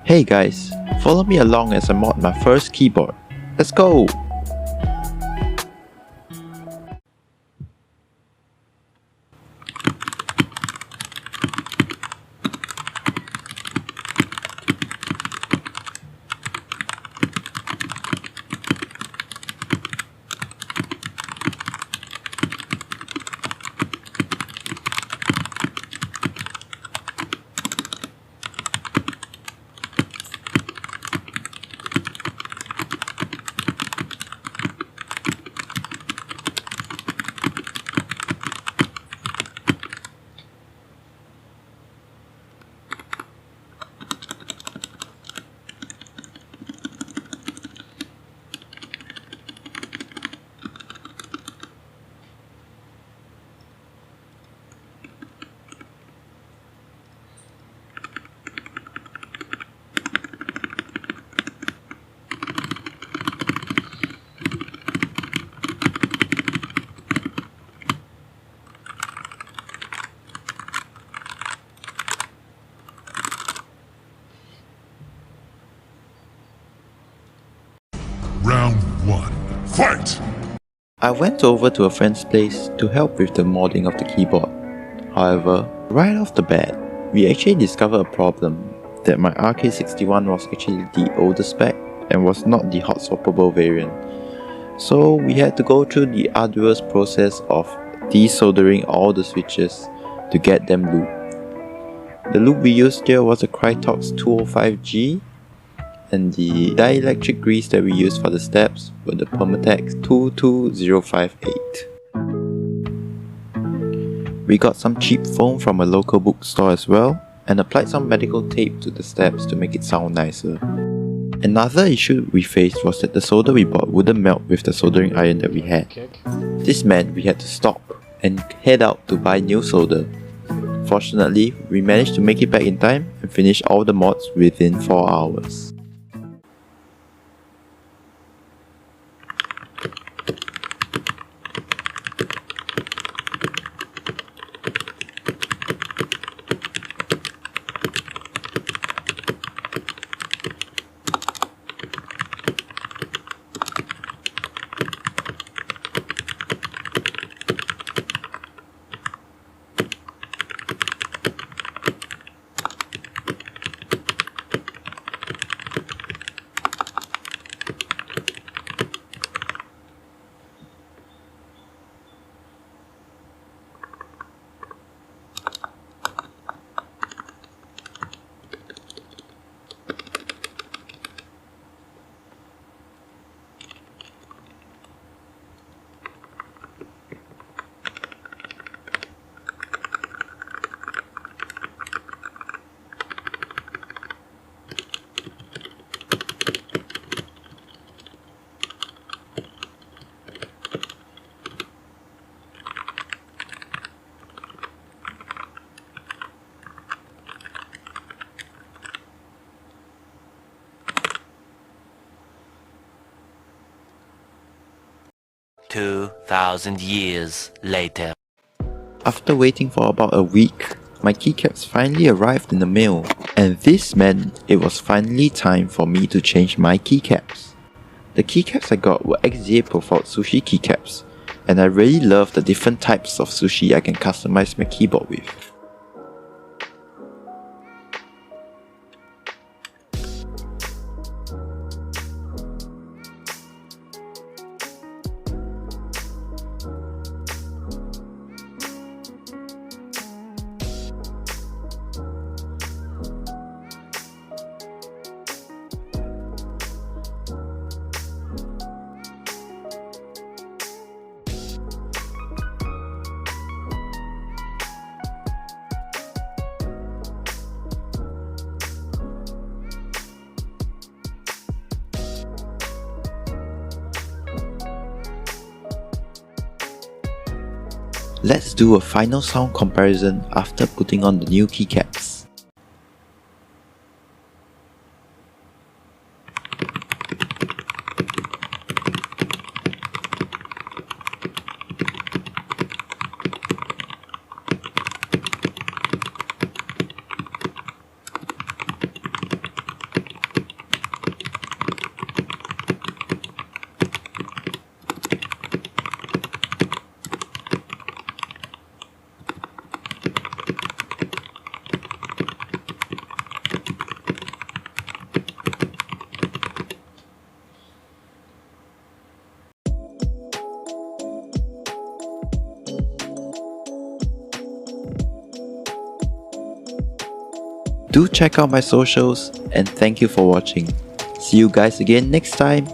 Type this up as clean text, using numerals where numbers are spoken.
Hey guys, follow me along as I mod my first keyboard. Let's go! Round 1. Fight! I went over to a friend's place to help with the modding of the keyboard. However, right off the bat, we actually discovered a problem that my RK61 was actually the older spec and was not the hot swappable variant. So we had to go through the arduous process of desoldering all the switches to get them lubed. The lube we used here was a Krytox 205G, and the dielectric grease that we used for the steps were the Permatex 22058. We got some cheap foam from a local bookstore as well, and applied some medical tape to the steps to make it sound nicer. Another issue we faced was that the solder we bought wouldn't melt with the soldering iron that we had. This meant we had to stop and head out to buy new solder. Fortunately, we managed to make it back in time and finish all the mods within 4 hours. $2,000 later. After waiting for about a week, my keycaps finally arrived in the mail, and this meant it was finally time for me to change my keycaps. The keycaps I got were XDA profiled sushi keycaps, and I really love the different types of sushi I can customize my keyboard with. Let's do a final sound comparison after putting on the new keycaps. Do check out my socials, and thank you for watching. See you guys again next time.